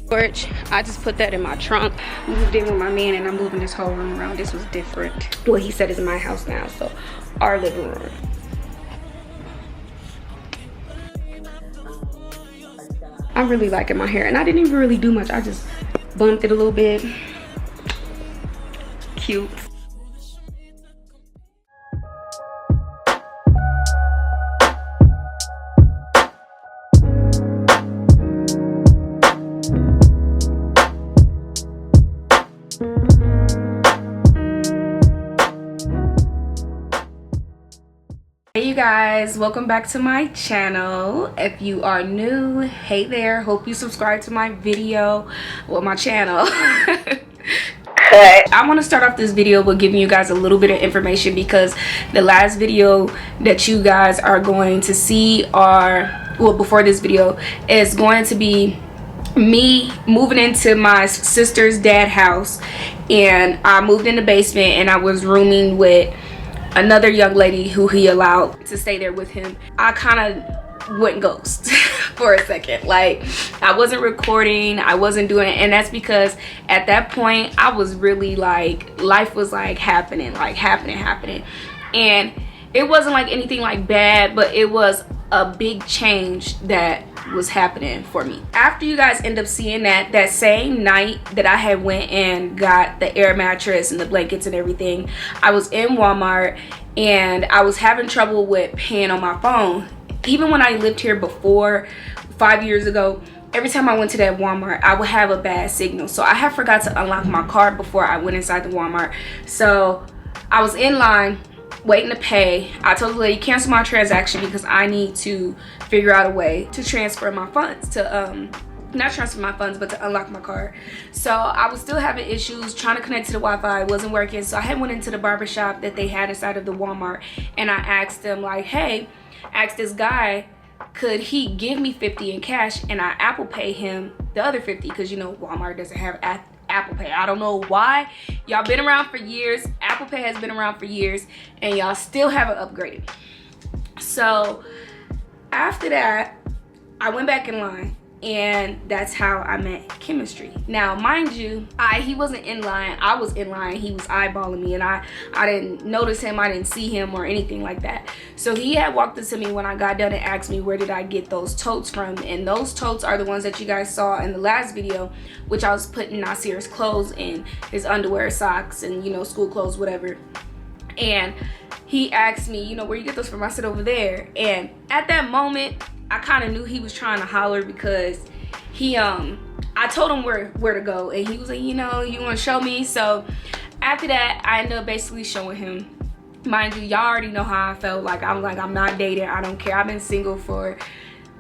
Storage, I just put that in my trunk. Moved in with my man and I'm moving this whole room around. This was different. What he said is my house now, so our living room. I'm really liking my hair and I didn't even really do much. I just bumped it a little bit. Cute. Hey you guys, welcome back to my channel. If you are new, hey there, hope you subscribe to my video, well, my channel. I want to start off this video with giving you guys a little bit of information because the last video that you guys are going to see, before this video, is going to be me moving into my sister's dad's house. And I moved in the basement and I was rooming with another young lady who he allowed to stay there with him. I kind of went ghost for a second. Like, I wasn't recording, I wasn't doing it, and that's because at that point I was really like, life was like happening, and it wasn't like anything like bad, but it was a big change that was happening for me. After you guys end up seeing that same night that I had went and got the air mattress and the blankets and everything, I was in Walmart and I was having trouble with paying on my phone. Even when I lived here before, 5 years ago, every time I went to that Walmart, I would have a bad signal. So I had forgot to unlock my card before I went inside the Walmart. So I was in line waiting to pay. I told the lady, cancel my transaction because I need to figure out a way to transfer my funds, to not transfer my funds, but to unlock my card. So I was still having issues trying to connect to the Wi-Fi. It wasn't working. So I had went into the barbershop that they had inside of the Walmart and I asked them, like, hey, asked this guy, could he give me 50 in cash and I Apple Pay him the other 50, because you know Walmart doesn't have Apple Pay. I don't know why. Y'all been around for years. Apple Pay has been around for years and y'all still haven't upgraded. So after that, I went back in line and that's how I met Chemistry. Now, mind you, he wasn't in line. I was in line. He was eyeballing me and I didn't notice him. I didn't see him or anything like that. So he had walked up to me when I got done and asked me where did I get those totes from. And those totes are the ones that you guys saw in the last video, which I was putting Nasir's clothes in, his underwear, socks, and, you know, school clothes, whatever. And he asked me, you know, where you get those from? I said, over there. And at that moment, I kind of knew he was trying to holler because he I told him where to go and he was like, you know, you want to show me? So after that, I ended up basically showing him. Mind you, y'all already know how I felt. Like, I'm not dating, I don't care. I've been single for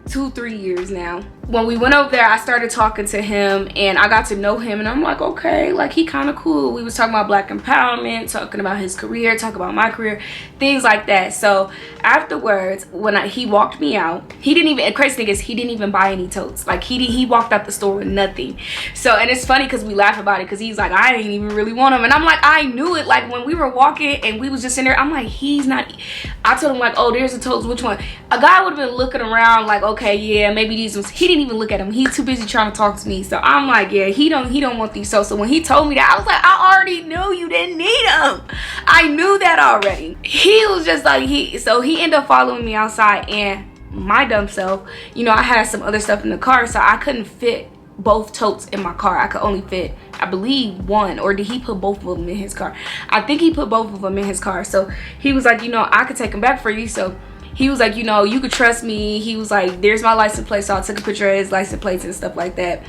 2-3 years now. When we went over there, I started talking to him and I got to know him and I'm like, okay, like, he kind of cool. We was talking about black empowerment, talking about his career, talking about my career, things like that. So afterwards, when he walked me out, he didn't even, crazy thing is, he didn't even buy any totes. Like, he walked out the store with nothing. So, and it's funny because we laugh about it because he's like, I didn't even really want them. And I'm like, I knew it. Like, when we were walking and we was just in there, I'm like, he's not. I told him, like, oh, there's the totes, which one? A guy would have been looking around like, okay, yeah, maybe these ones. He didn't even look at them. He's too busy trying to talk to me. So I'm like, yeah, he don't want these. So when he told me that, I was like, I already knew you didn't need them. I knew that already. He was just like, so he ended up following me outside, and my dumb self, you know, I had some other stuff in the car, so I couldn't fit both totes in my car. I could only fit, I believe, one. Or did he put both of them in his car? I think he put both of them in his car. So he was like, you know, I could take them back for you. So he was like, you know, you could trust me. He was like, there's my license plate. So I took a picture of his license plates and stuff like that.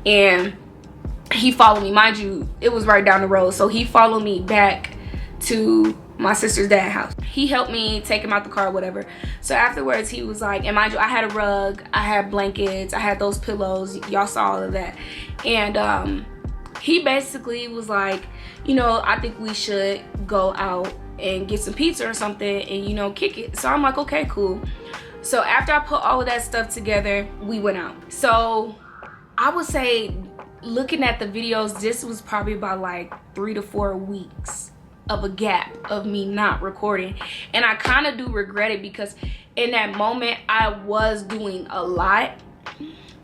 And he followed me. Mind you, it was right down the road. So he followed me back to my sister's dad's house. He helped me take him out the car, whatever. So afterwards, he was like, and mind you, I had a rug, I had blankets, I had those pillows. Y'all saw all of that. And he basically was like, you know, I think we should go out and get some pizza or something and, you know, kick it. So I'm like, okay, cool. So after I put all of that stuff together, we went out. So I would say, looking at the videos, this was probably about like 3 to 4 weeks of a gap of me not recording. And I kind of do regret it because in that moment I was doing a lot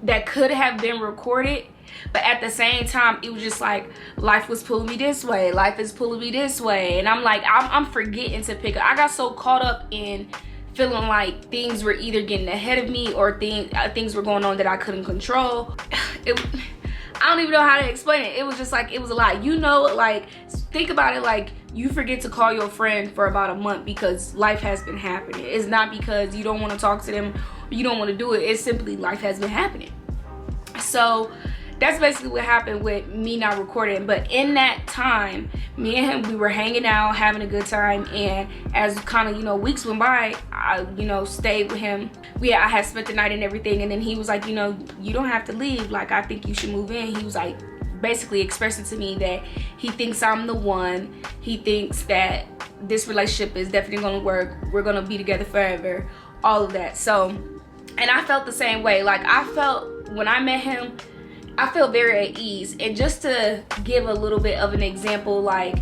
that could have been recorded, But at the same time, it was just like life was pulling me this way, life is pulling me this way, and I'm like, I'm forgetting to pick up. I got so caught up in feeling like things were either getting ahead of me or things were going on that I couldn't control. I don't even know how to explain it. It was just like, it was a lot. You know, like, think about it, like, you forget to call your friend for about a month because life has been happening. It's not because you don't want to talk to them, or you don't want to do it. It's simply life has been happening. So that's basically what happened with me not recording. But in that time, me and him, we were hanging out, having a good time. And as kind of, you know, weeks went by, I, you know, stayed with him. I had spent the night and everything. And then he was like, you know, you don't have to leave. Like, I think you should move in. He was like, basically expressing to me that he thinks I'm the one. He thinks that this relationship is definitely gonna work. We're gonna be together forever. All of that. So, and I felt the same way. Like, I felt when I met him, I feel very at ease. And just to give a little bit of an example, like,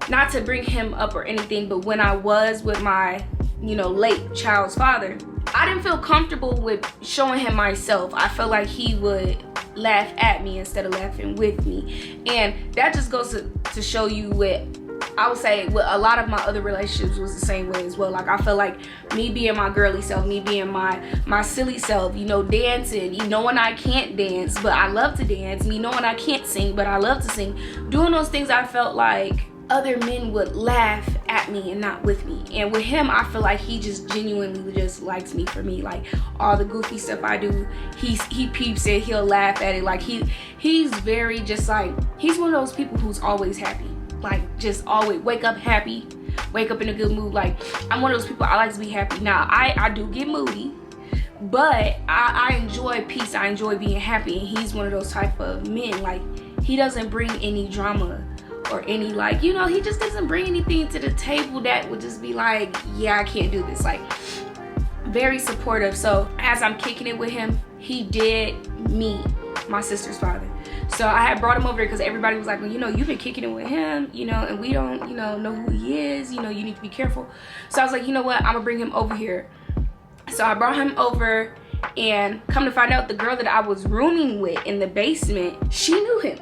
not to bring him up or anything, but when I was with my, you know, late child's father, I didn't feel comfortable with showing him myself. I felt like he would laugh at me instead of laughing with me. And that just goes to show you what I would say with a lot of my other relationships was the same way as well. Like, I felt like me being my girly self, me being my silly self, you know, dancing, you knowing I can't dance, but I love to dance, me knowing I can't sing, but I love to sing. Doing those things, I felt like other men would laugh at me and not with me. And with him, I feel like he just genuinely just likes me for me. Like, all the goofy stuff I do, he peeps it, he'll laugh at it. Like, he's very just like, he's one of those people who's always happy. Like, just always wake up happy, wake up in a good mood. Like, I'm one of those people, I like to be happy. Now, I do get moody, but I enjoy peace, I enjoy being happy. And he's one of those type of men. Like, he doesn't bring any drama or any, like, you know, he just doesn't bring anything to the table that would just be like, yeah, I can't do this. Like, very supportive. So as I'm kicking it with him, he did meet my sister's father. So I had brought him over there because everybody was like, well, you know, you've been kicking it with him, you know, and we don't, you know who he is, you know, you need to be careful. So I was like, you know what, I'm gonna bring him over here. So I brought him over, and come to find out, the girl that I was rooming with in the basement, she knew him.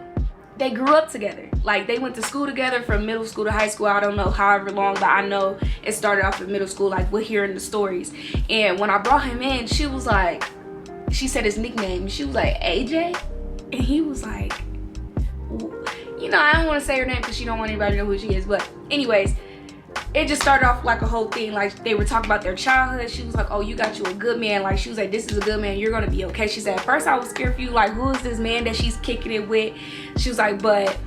They grew up together. Like, they went to school together from middle school to high school. I don't know however long, but I know it started off in middle school. Like, we're hearing the stories. And when I brought him in, she was like, she said his nickname. She was like, AJ? And he was like, you know, I don't want to say her name because she don't want anybody to know who she is. But anyways, it just started off like a whole thing. Like, they were talking about their childhood. She was like, oh, you got you a good man. Like, she was like, this is a good man, you're gonna be okay. She said, at first I was scared for you, like, who is this man that she's kicking it with? She was like, but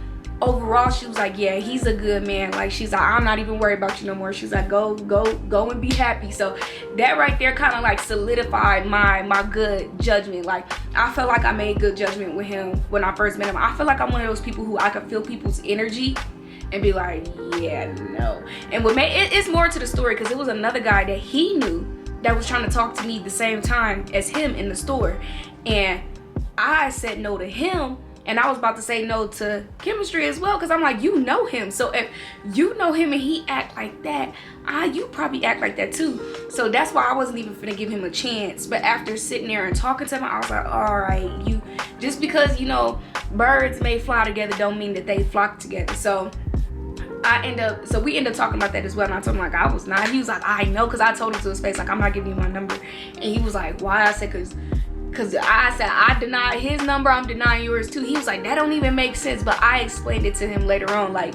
overall, she was like, yeah, he's a good man. Like, she's like, I'm not even worried about you no more. She's like, go and be happy. So that right there kind of like solidified my good judgment. Like, I felt like I made good judgment with him when I first met him. I feel like I'm one of those people who I could feel people's energy and be like, yeah, no. And what made it's more to the story, because it was another guy that he knew that was trying to talk to me the same time as him in the store, and I said no to him, and I was about to say no to chemistry as well, because I'm like, you know him, so if you know him and he act like that, you probably act like that too. So that's why I wasn't even finna give him a chance. But after sitting there and talking to him, I was like, all right, you just because, you know, birds may fly together don't mean that they flock together. So we end up talking about that as well, and I told him like I was not. He was like, I know, because I told him to his face like, I'm not giving you my number. And he was like, why? I said, because I said I denied his number, I'm denying yours too. He was like, that don't even make sense. But I explained it to him later on, like,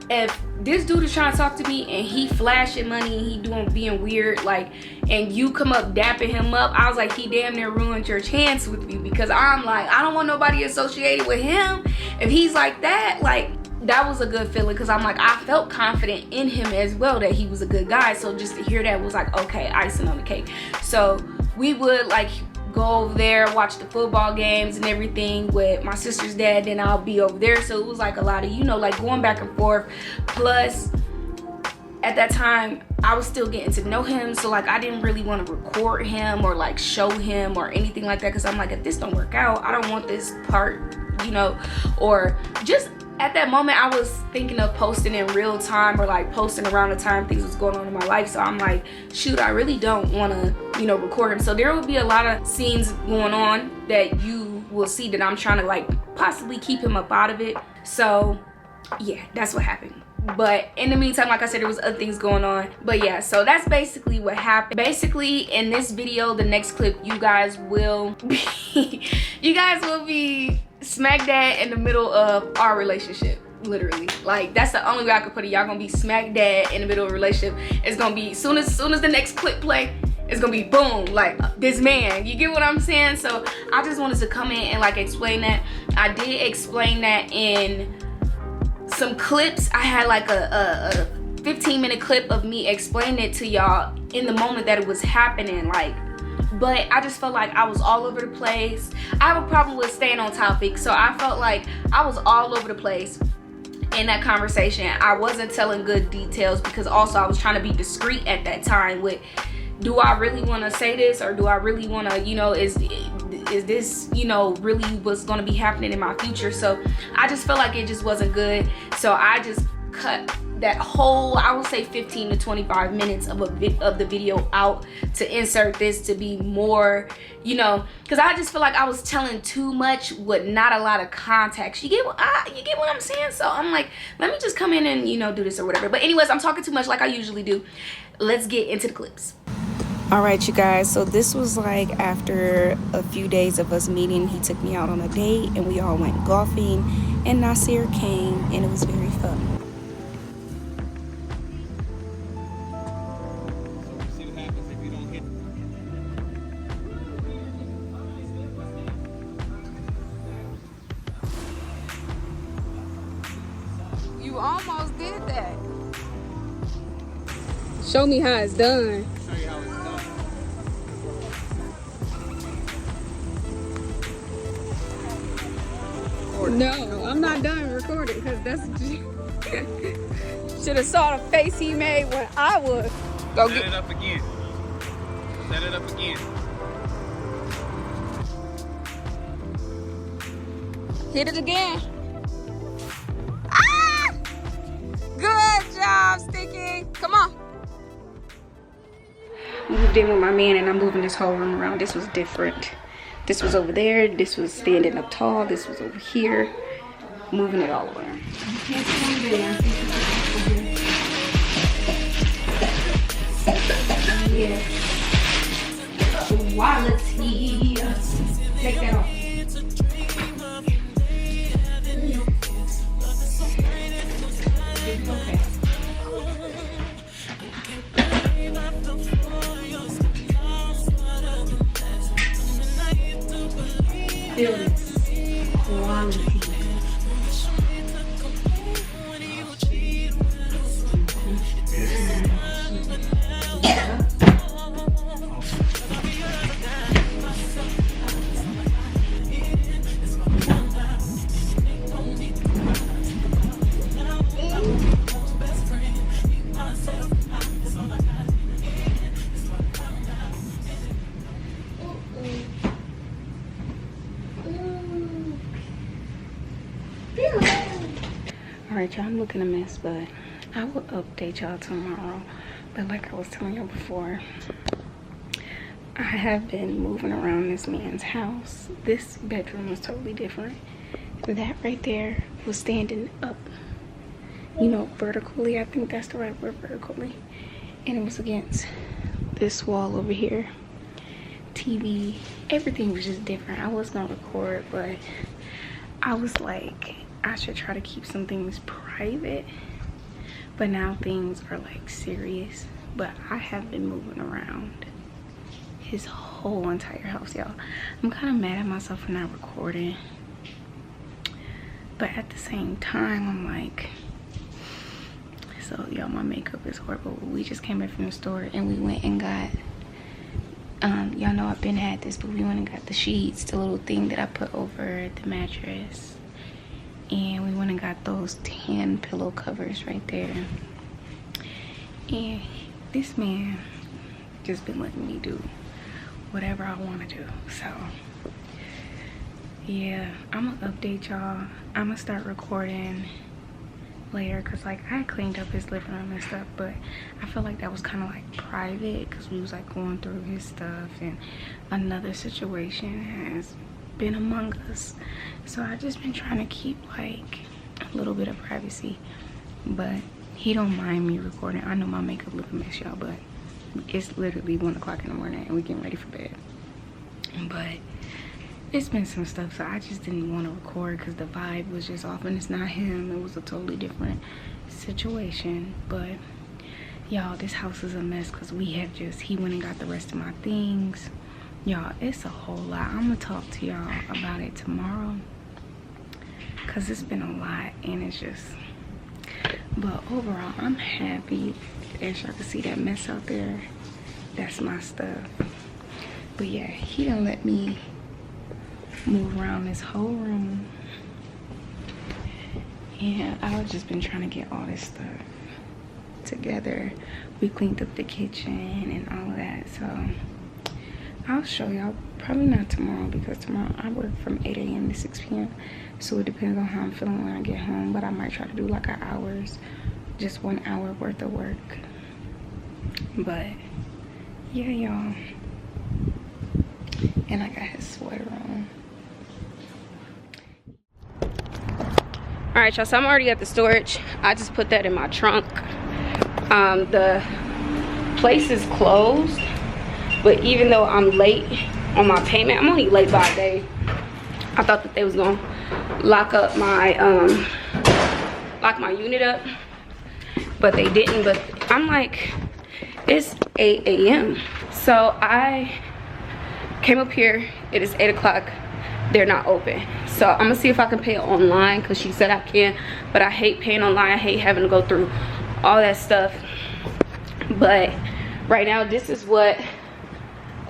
if this dude is trying to talk to me and he flashing money and he being weird, like, and you come up dapping him up, I was like, he damn near ruined your chance with me, because I'm like, I don't want nobody associated with him if he's like that. Like, that was a good feeling, because I'm like, I felt confident in him as well that he was a good guy. So just to hear that was like, okay, icing on the cake. So we would like go over there, watch the football games and everything with my sister's dad, then I'll be over there. So it was like a lot of, you know, like going back and forth. Plus at that time I was still getting to know him, so like I didn't really want to record him or like show him or anything like that, because I'm like, if this don't work out, I don't want this part, you know. Or just at that moment I was thinking of posting in real time, or like posting around the time things was going on in my life. So I'm like, shoot, I really don't want to, you know, record him. So there will be a lot of scenes going on that you will see that I'm trying to like possibly keep him up out of it. So yeah, that's what happened. But in the meantime, like I said, there was other things going on. But yeah, so that's basically what happened. Basically, in this video, the next clip, you guys will be smack dab in the middle of our relationship. Literally, like that's the only way I could put it. Y'all gonna be smack dab in the middle of a relationship. It's gonna be soon as the next clip play, it's gonna be boom, like this man. You get what I'm saying? So I just wanted to come in and like explain that. I did explain that in some clips. I had like a 15-minute clip of me explaining it to y'all in the moment that it was happening, like, but I just felt like I was all over the place. I have a problem with staying on topic, so I felt like I was all over the place in that conversation. I wasn't telling good details because also I was trying to be discreet at that time with, do I really want to say this, or do I really want to, you know, is this, you know, really what's going to be happening in my future? So I just felt like it just wasn't good. So I just cut that whole, I would say 15 to 25 minutes of the video out to insert this to be more, you know, because I just feel like I was telling too much with not a lot of context. You get what I'm saying? So I'm like, let me just come in and, you know, do this or whatever. But anyways, I'm talking too much like I usually do. Let's get into the clips. All right, you guys, so this was like after a few days of us meeting. He took me out on a date and we all went golfing, and Nasir came and it was very fun. See what happens if you don't hit. You almost did that. Show me how it's done. Show you how it's done. No, I'm not done recording because that's should have saw the face he made when I was. Go Set it up again. Set it up again. Hit it again. Ah! Good job, Sticky. Come on. Moved in with my man and I'm moving this whole room around. This was different. This was over there. This was standing up tall. This was over here. Moving it all around. Yeah. Quality. Take that off. Okay. Feelings. Quality. Alright, y'all, I'm looking a mess, but I will update y'all tomorrow. But like I was telling y'all before, I have been moving around this man's house. This bedroom was totally different. That right there was standing up, you know, vertically. I think that's the right word, vertically. And it was against this wall over here. TV, everything was just different. I was gonna record, but I was like, I should try to keep some things private, but now things are like serious. But I have been moving around his whole entire house, y'all. I'm kind of mad at myself for not recording, but at the same time I'm like, so y'all, my makeup is horrible. We just came back from the store and we went and got y'all know I've been had this, but we went and got the sheets, the little thing that I put over the mattress. And we went and got those tan pillow covers right there. And this man just been letting me do whatever I want to do. So yeah, I'm gonna update y'all. I'm gonna start recording later because like I cleaned up his living room and stuff, but I feel like that was kind of like private because we was like going through his stuff. And another situation has been among us. So I just been trying to keep like a little bit of privacy, but he don't mind me recording. I know my makeup look a mess, y'all, but it's literally 1 o'clock in the morning and we getting ready for bed. But it's been some stuff, so I just didn't want to record because the vibe was just off, and it's not him. It was a totally different situation. But y'all, this house is a mess because he went and got the rest of my things. Y'all, it's a whole lot. I'm gonna talk to y'all about it tomorrow because it's been a lot, and it's just, but overall I'm happy. As y'all can see that mess out there, that's my stuff. But yeah, he done let me move around this whole room, and I've just been trying to get all this stuff together. We cleaned up the kitchen and all of that, so I'll show y'all. Probably not tomorrow because tomorrow I work from 8 a.m. to 6 p.m. so it depends on how I'm feeling when I get home, but I might try to do like just 1 hour worth of work. But yeah, y'all, and I got his sweater on. All right, y'all, so I'm already at the storage. I just put that in my trunk. The place is closed, but even though I'm late on my payment, I'm only late by a day. I thought that they was gonna lock my unit up, but they didn't. But I'm like, it's 8 a.m. so I came up here. It is 8 o'clock. They're not open, so I'm gonna see if I can pay it online because she said I can, but I hate paying online. I hate having to go through all that stuff. But right now, this is what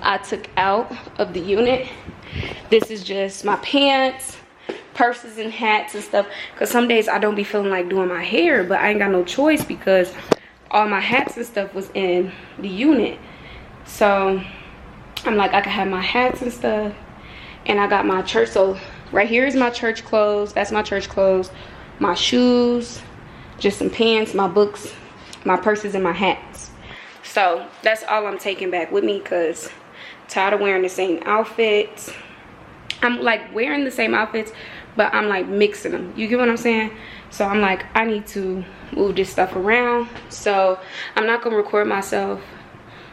I took out of the unit. This is just my pants, purses, and hats and stuff, because some days I don't be feeling like doing my hair, but I ain't got no choice because all my hats and stuff was in the unit. So I'm like, I can have my hats and stuff. And I got my church, so right here is my church clothes. That's my church clothes. My shoes, just some pants, my books, my purses, and my hats. So that's all I'm taking back with me because tired of wearing the same outfits. I'm like wearing the same outfits, but I'm like mixing them. You get what I'm saying? So I'm like, I need to move this stuff around. So I'm not gonna record myself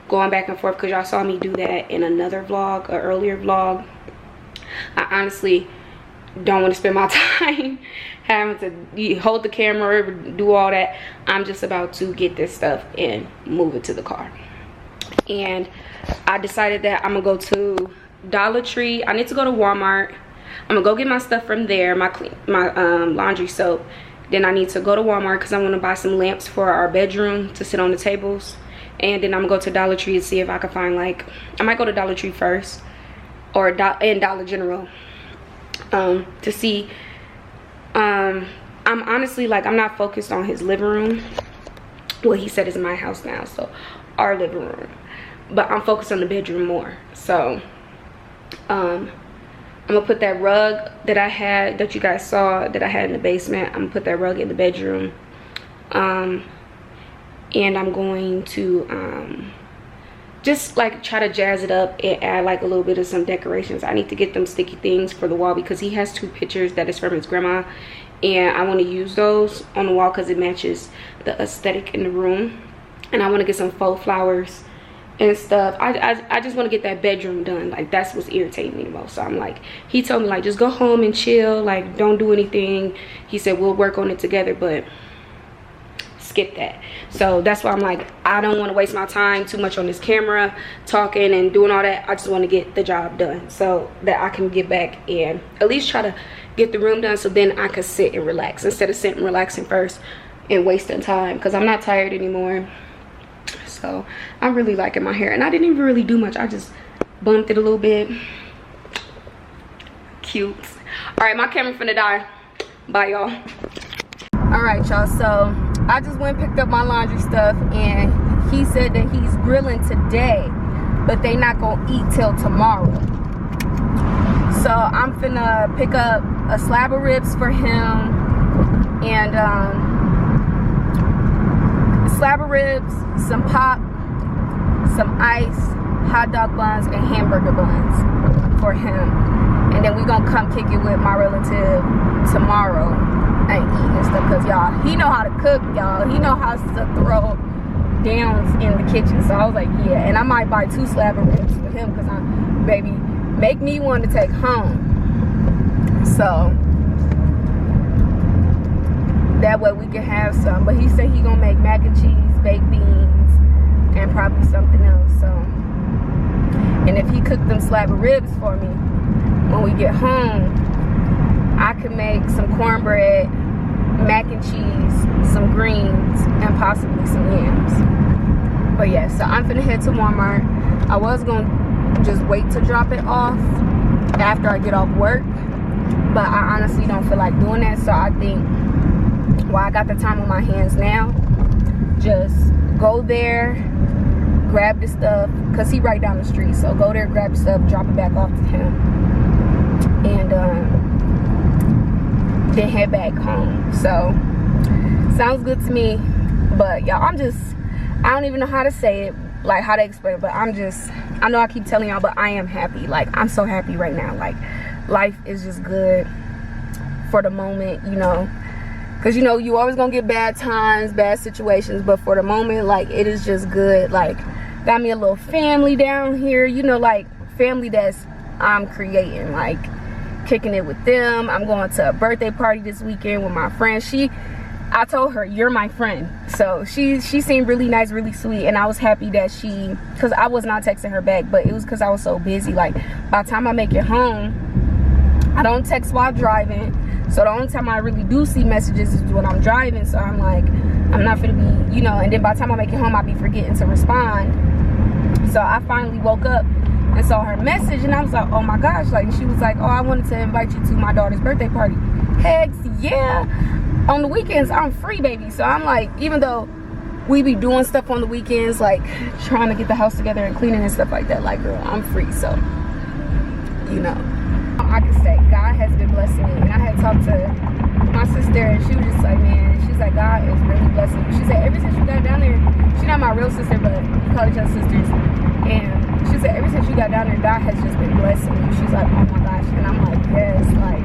going back and forth because y'all saw me do that in another vlog, an earlier vlog. I honestly don't want to spend my time having to hold the camera or do all that. I'm just about to get this stuff and move it to the car. And I decided that I'm gonna go to Dollar Tree. I need to go to Walmart. I'm gonna go get my stuff from there, my laundry soap. Then I need to go to Walmart because I'm gonna buy some lamps for our bedroom to sit on the tables. And then I'm gonna go to Dollar Tree and see if I can find, like, I might go to Dollar Tree first, or in Dollar General, to see. I'm honestly, like, I'm not focused on his living room. Well, he said it's my house now, so our living room, but I'm focused on the bedroom more. So I'm gonna put that rug that I had, that you guys saw that I had in the basement, I'm gonna put that rug in the bedroom. And I'm going to just like try to jazz it up and add like a little bit of some decorations. I need to get them sticky things for the wall because he has 2 pictures that is from his grandma, and I want to use those on the wall because it matches the aesthetic in the room. And I want to get some faux flowers and stuff. I just want to get that bedroom done. Like, that's what's irritating me the most. So I'm like, he told me, like, just go home and chill, like, don't do anything. He said we'll work on it together, but skip that. So that's why I'm like, I don't want to waste my time too much on this camera talking and doing all that. I just want to get the job done so that I can get back and at least try to get the room done, so then I can sit and relax instead of sitting relaxing first and wasting time, because I'm not tired anymore. So I'm really liking my hair, and I didn't even really do much. I just bumped it a little bit. Cute. All right, my camera finna die. Bye, y'all. All right, y'all, so I just went and picked up my laundry stuff, and he said that he's grilling today, but they not gonna eat till tomorrow. So I'm finna pick up a slab of ribs for him, and a slab of ribs, some pop, some ice, hot dog buns, and hamburger buns for him. And and then we gonna come kick it with my relative tomorrow and eat and stuff, because y'all, he know how to cook, y'all. He know how to throw downs in the kitchen. So I was like, yeah. And I might buy 2 slab of ribs for him, because I'm, baby, make me one to take home. So that way we can have some. But he said he gonna make mac and cheese, baked beans, and probably something else. So, and if he cooked them slab of ribs for me when we get home, I could make some cornbread, mac and cheese, some greens, and possibly some yams. But yeah, so I'm finna head to Walmart. I was gonna just wait to drop it off after I get off work, but I honestly don't feel like doing that. So I think, while I got the time on my hands now, just go there, grab the stuff, because he right down the street. So go there, grab the stuff, drop it back off to him, and then head back home. So sounds good to me. But y'all, I don't even know how to say it, like how to explain it, but I know I keep telling y'all, but I am happy. Like, I'm so happy right now. Like, life is just good for the moment, you know, because, you know, you always gonna get bad times, bad situations, but for the moment, like, it is just good. Like, got me a little family down here, you know, like, family that's I'm creating, like, kicking it with them. I'm going to a birthday party this weekend with my friend. I told her, you're my friend. So she seemed really nice, really sweet, and I was happy that because I was not texting her back, but it was because I was so busy. Like, by the time I make it home, I don't text while driving, so the only time I really do see messages is when I'm driving. So I'm like, I'm not gonna be, you know, and then by the time I make it home, I'll be forgetting to respond. So I finally woke up and saw her message, and I was like, oh my gosh. Like, she was like, oh, I wanted to invite you to my daughter's birthday party. Heck yeah. On the weekends, I'm free, baby. So I'm like, even though we be doing stuff on the weekends, like trying to get the house together and cleaning and stuff like that, like, girl, I'm free. So, you know, I can say God has been blessing me. And I had talked to my sister, and she was just like, man, she's like, God is really blessing you. She said, ever since you got down there, she's not my real sister, but we call each other sisters. And she said, ever since you got down there, God has just been blessing you. She's like, oh my gosh. And I'm like, yes, like.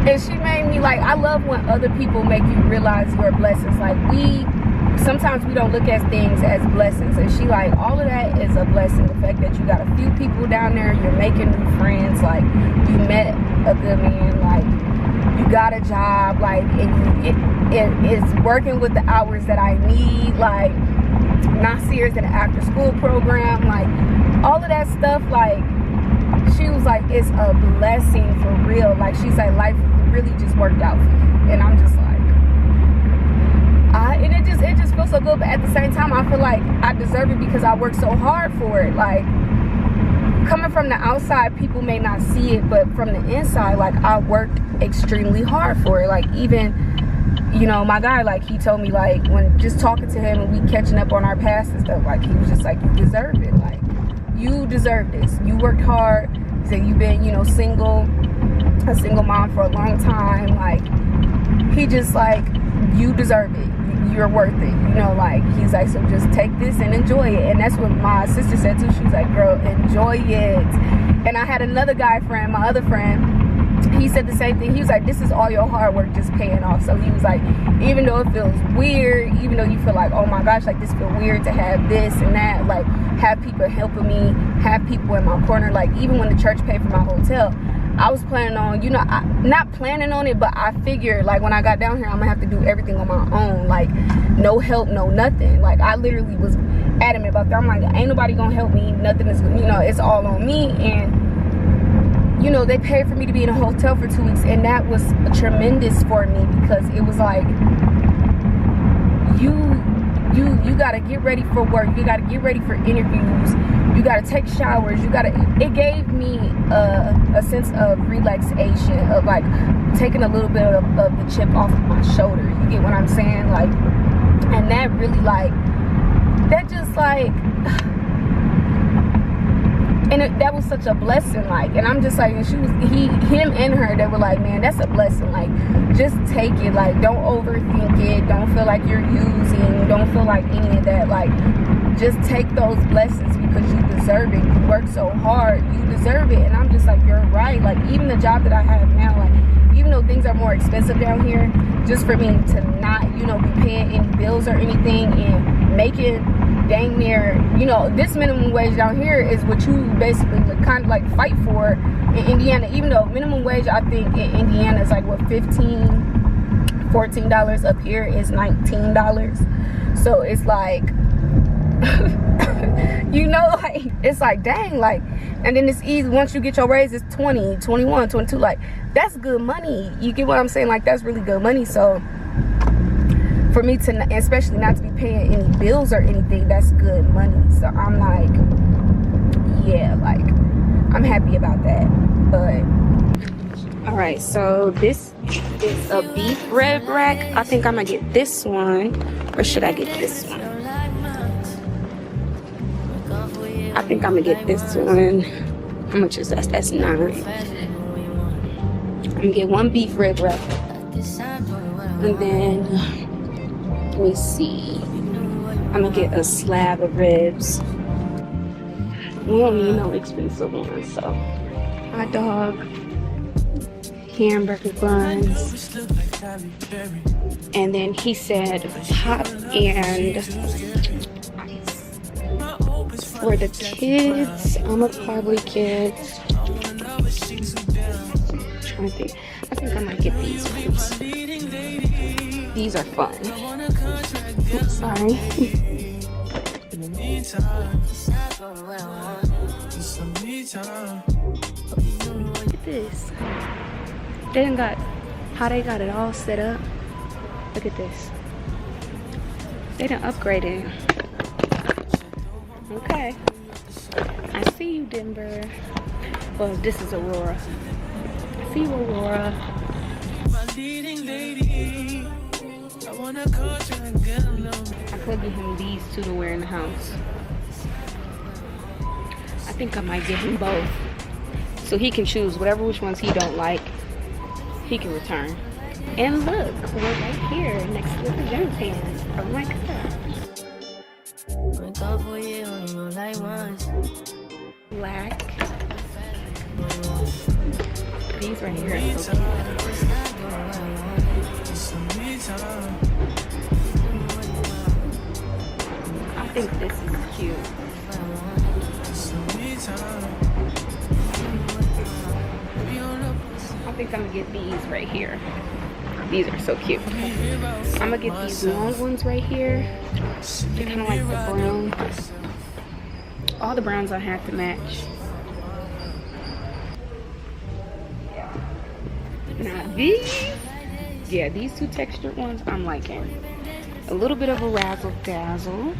And she made me, like, I love when other people make you realize your blessings. Like, sometimes we don't look at things as blessings. And she like, all of that is a blessing. The fact that you got a few people down there, you're making new friends, like, you met a good man, like, you got a job, like, it's working with the hours that I need, like, Nasir's in an after school program, like, all of that stuff, like, she was like, it's a blessing for real. Like, she's like, life really just worked out for you. And I'm just like, it just feels so good. But at the same time, I feel like I deserve it because I worked so hard for it. Like, coming from the outside, people may not see it, but from the inside, like, I worked extremely hard for it. Like, even, you know, my guy, like, he told me, like, when just talking to him and we catching up on our past and stuff, like, he was just like, you deserve it. Like, you deserve this. You worked hard. He said, you've been, you know, a single mom for a long time. Like, he just like, you deserve it. You're worth it. You know, like, he's like, so just take this and enjoy it. And that's what my sister said too. She was like, girl, enjoy it. And I had another guy friend, my other friend, he said the same thing. He was like, this is all your hard work just paying off. So he was like, even though it feels weird, even though you feel like, oh my gosh, like, this feels weird to have this and that, like, have people helping me, have people in my corner. Like, even when the church paid for my hotel, I was planning on, you know, not planning on it, but I figured, like, when I got down here, I'm gonna have to do everything on my own. Like, no help, no nothing. Like, I literally was adamant about that. I'm like, ain't nobody gonna help me. Nothing is, you know, it's all on me. And, you know, they paid for me to be in a hotel for 2 weeks, and that was tremendous for me because it was like, you gotta get ready for work, you gotta get ready for interviews, you gotta take showers, it gave me a sense of relaxation, of like taking a little bit of the chip off of my shoulder. You get what I'm saying? Like, and that really, like, that just like, and that was such a blessing. Like, and I'm just like, and him and her, they were like, man, that's a blessing. Like, just take it. Like, don't overthink it. Don't feel like you're using. Don't feel like any of that. Like, just take those blessings, because you deserve it. You work so hard, you deserve it. And I'm just like, you're right. Like, even the job that I have now, like, even though things are more expensive down here, just for me to not, you know, be paying any bills or anything and making dang near, you know, this minimum wage down here is what you basically kind of like fight for in Indiana. Even though minimum wage, I think in Indiana is like what, $14 up here is $19. So it's like you know, like, it's like, dang, like, and then it's easy once you get your raise, it's 20, 21, 22, like, that's good money. You get what I'm saying? Like, that's really good money. So for me to, especially not to be paying any bills or anything, that's good money. So I'm like, yeah, like, I'm happy about that. But all right, so this is a beef rib rack. I think I'm gonna get this one, or should I get this one? I think I'm gonna get this one. How much is that? That's $9. I'm gonna get one beef rib rack, and then let me see. I'm gonna get a slab of ribs. We don't need no expensive ones, so hot dog, hamburger buns, and then he said pop and for the kids, I'm gonna probably get, I'm trying to think. I think I might get these ones. These are fun. Oops, sorry. Look at this. They done got how they got it all set up. Look at this. They done upgraded. Okay. I see you, Denver. Well, this is Aurora. I see you, Aurora. I could give him these two to wear in the house. I think I might give him both, so he can choose which ones he don't like. He can return. And look, we're right here next to the pajama pants. Oh my god. Black. These right here are so cute. I think this is cute. I think I'm gonna get these right here. These are so cute. I'm gonna get these long ones right here. They're kind of like the brown. All the browns I have to match. Now these, yeah, these two textured ones I'm liking. A little bit of a razzle dazzle.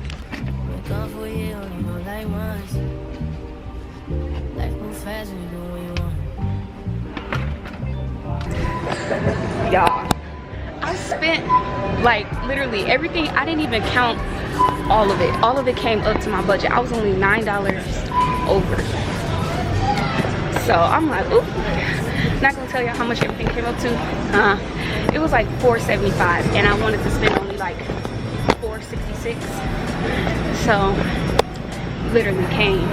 Y'all, I spent like literally everything. I didn't even count all of it. All of it came up to my budget. I was only $9 over. So I'm like, ooh, not gonna tell y'all how much everything came up to. It was like $4.75, and I wanted to spend only like $4.66. So literally came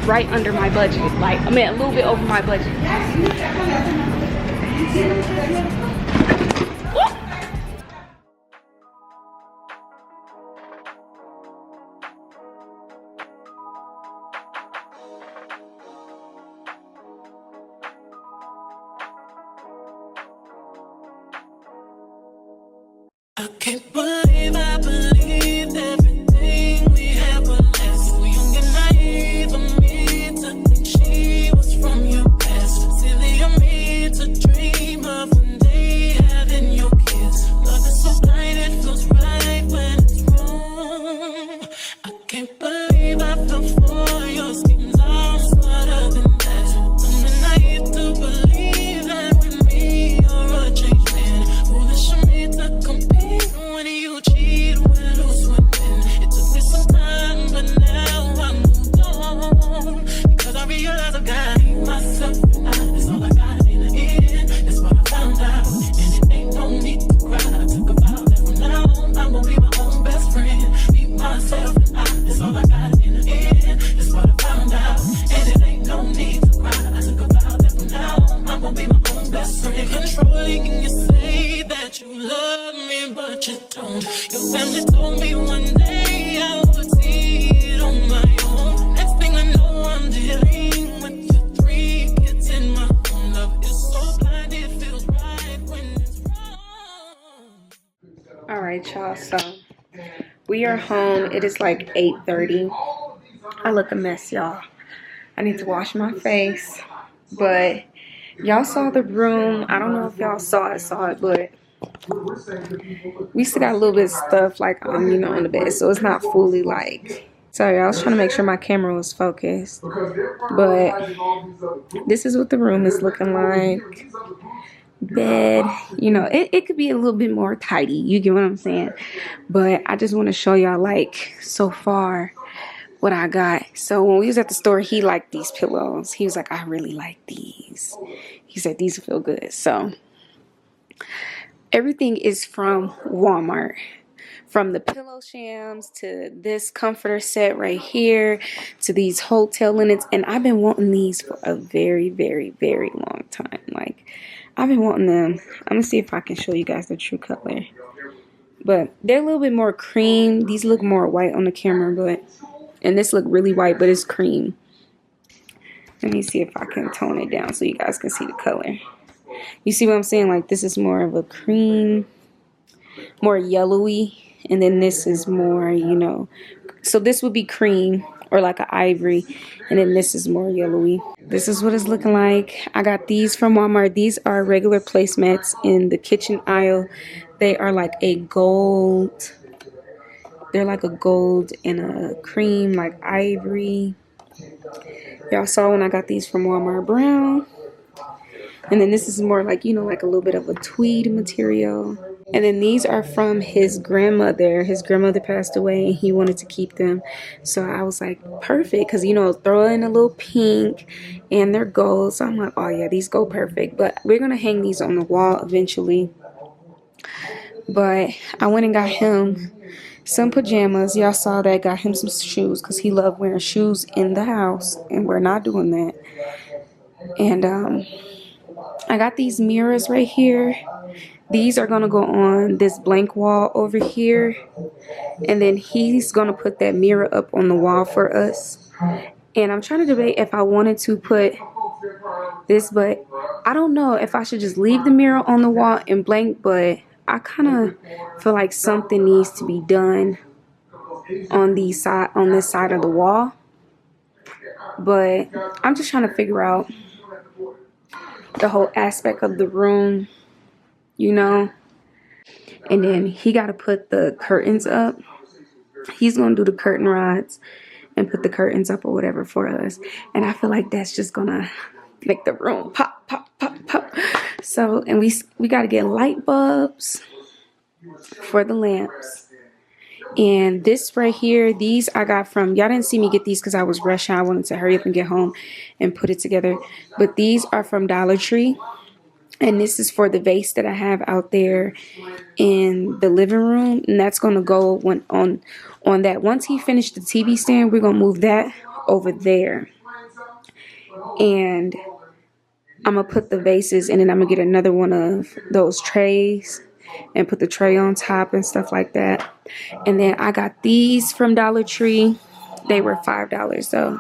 right under my budget. Like, I mean, a little bit over my budget. I can't believe I believed everything we had was less. So young and naive of me to think she was from your past. Silly of me to dream of one day having your kiss. Love is so blind, it feels right when it's wrong. I can't believe I fell for your schemes. I'm smarter than that. I'm naive to believe that with me you're a changed man. Foolish of me to compare. When you cheat, when who's winning? It took me some time, but now I'm moved on. Because I realize I got myself and that's all I got in the end. That's what I found out. And it ain't no need to cry. I took a vow that from now on, I'm gonna be my own best friend. Be myself and that's all I y'all. So we are home. It is like 8:30. I look a mess, y'all. I need to wash my face. But y'all saw the room. I don't know if y'all saw it, but we still got a little bit of stuff like you know, on the bed, so it's not fully like. Sorry, I was trying to make sure my camera was focused. But this is what the room is looking like. Bed, you know, it could be a little bit more tidy. You get what I'm saying? But I just want to show y'all like so far what I got. So when we was at the store, he liked these pillows. He was like, I really like these. He said these feel good. So everything is from Walmart. From the pillow shams to this comforter set right here to these hotel linens. And I've been wanting these for a very, very, very long time. Like, I've been wanting them. I'm going to see if I can show you guys the true color. But they're a little bit more cream. These look more white on the camera, and this look really white, but it's cream. Let me see if I can tone it down so you guys can see the color. You see what I'm saying? Like, this is more of a cream, more yellowy. And then this is more, you know, so this would be cream or like an ivory. And then this is more yellowy. This is what it's looking like. I got these from Walmart. These are regular placemats in the kitchen aisle. They are like a gold. They're like a gold and a cream, like ivory. Y'all saw when I got these from Walmart brown. And then this is more like, you know, like a little bit of a tweed material. And then these are from his grandmother. His grandmother passed away and he wanted to keep them. So I was like, perfect. Because, you know, throw in a little pink and they're gold. So I'm like, oh yeah, these go perfect. But we're going to hang these on the wall eventually. But I went and got him some pajamas. Y'all saw that. Got him some shoes because he loved wearing shoes in the house. And we're not doing that. And I got these mirrors right here. These are going to go on this blank wall over here. And then he's going to put that mirror up on the wall for us. And I'm trying to debate if I wanted to put this, but I don't know if I should just leave the mirror on the wall in blank. But I kind of feel like something needs to be done on this side of the wall. But I'm just trying to figure out the whole aspect of the room, you know. And then he got to put the curtains up. He's going to do the curtain rods and put the curtains up or whatever for us. And I feel like that's just going to make the room pop, pop, pop, pop. So, and we got to get light bulbs for the lamps. And this right here, these I got from, y'all didn't see me get these because I was rushing. I wanted to hurry up and get home and put it together. But these are from Dollar Tree. And this is for the vase that I have out there in the living room. And that's going to go on that. Once he finished the TV stand, we're going to move that over there. And I'm going to put the vases, and then I'm going to get another one of those trays and put the tray on top and stuff like that. And then I got these from Dollar Tree. They were $5 though.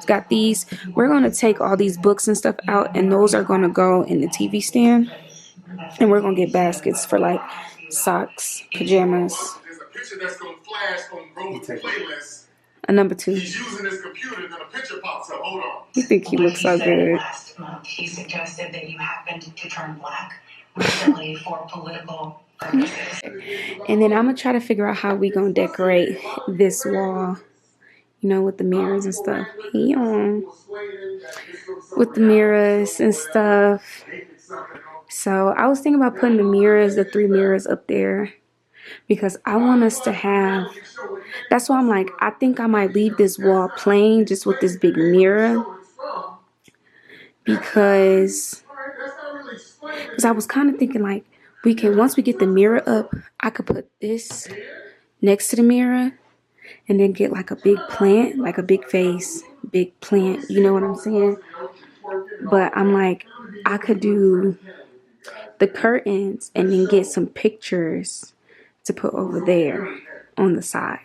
Got these. We're going to take all these books and stuff out, and those are going to go in the TV stand. And we're going to get baskets for like socks, pajamas. There's a picture that's going to flash on Roman's playlist. A number 2. He's using his computer, and then a picture pops up. Hold on. You think he looks so good. Last month, he suggested that you happened to turn black recently for political purposes. And then I'm going to try to figure out how we going to decorate this wall. You know, with the mirrors and stuff. With the mirrors and stuff. So I was thinking about putting the 3 mirrors up there. Because I want us to have, that's why I'm like, I think I might leave this wall plain just with this big mirror. Because I was kind of thinking like, once we get the mirror up, I could put this next to the mirror. And then get like a big plant, like a big vase, big plant. You know what I'm saying? But I'm like, I could do the curtains and then get some pictures to put over there on the side.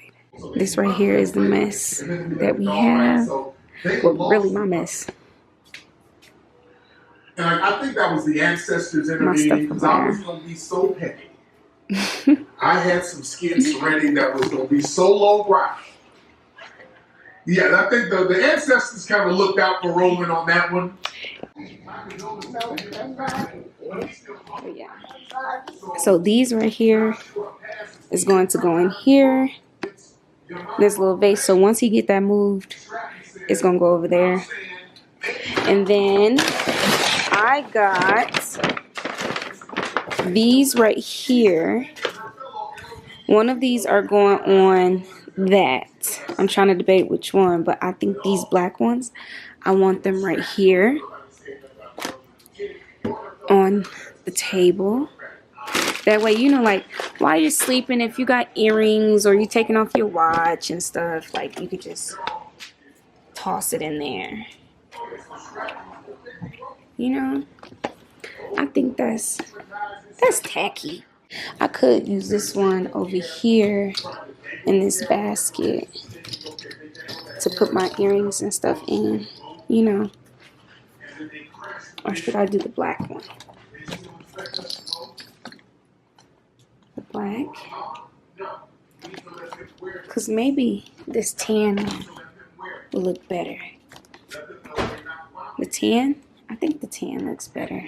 This right here is the mess that we have. Well, really my mess. And I think that was the ancestors intervening because I was going to be so petty. I had some skin serenity that was going to be so low brow. Yeah, I think the ancestors kind of looked out for Roman on that one. Yeah. So these right here is going to go in here. This little vase. So once he get that moved, it's gonna go over there. And then I got these right here. One of these are going on that. I'm trying to debate which one, but I think these black ones, I want them right here on the table. That way, you know, like while you're sleeping, if you got earrings or you taking off your watch and stuff, like you could just toss it in there. You know, I think that's tacky. I could use this one over here in this basket to put my earrings and stuff in, you know. Or should I do the black one? The black. Because maybe this tan one will look better. The tan? I think the tan looks better.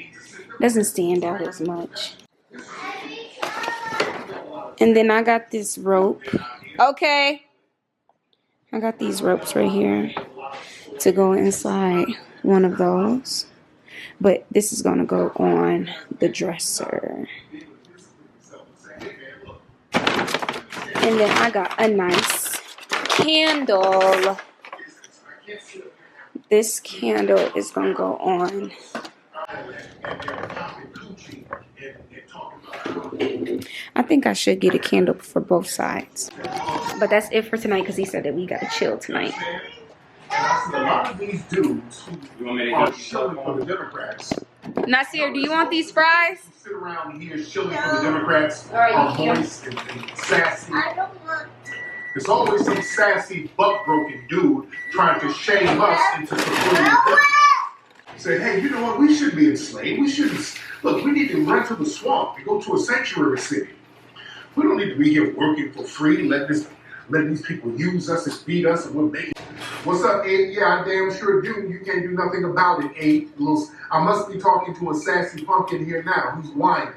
Doesn't stand out as much. And then I got this rope. Okay. I got these ropes right here to go inside one of those. But this is going to go on the dresser. And then I got a nice candle. This candle is going to go on. I think I should get a candle for both sides. But that's it for tonight because he said that we got to chill tonight. A lot of these dudes who are shilling for the Democrats. Nasir, do you want these fries? Sit around here shilling for the Democrats Alright, are you can. moist and sassy. There's always some sassy, buck-broken dude trying to shame us into supporting them. Say, hey, you know what? We shouldn't be enslaved. We shouldn't. Look, we need to run to the swamp and go to a sanctuary city. We don't need to be here working for free. Let these people use us and beat us, and we'll make it. What's up, Abe? Yeah, I damn sure do. You can't do nothing about it, Abe. I must be talking to a sassy punk in here now who's whining.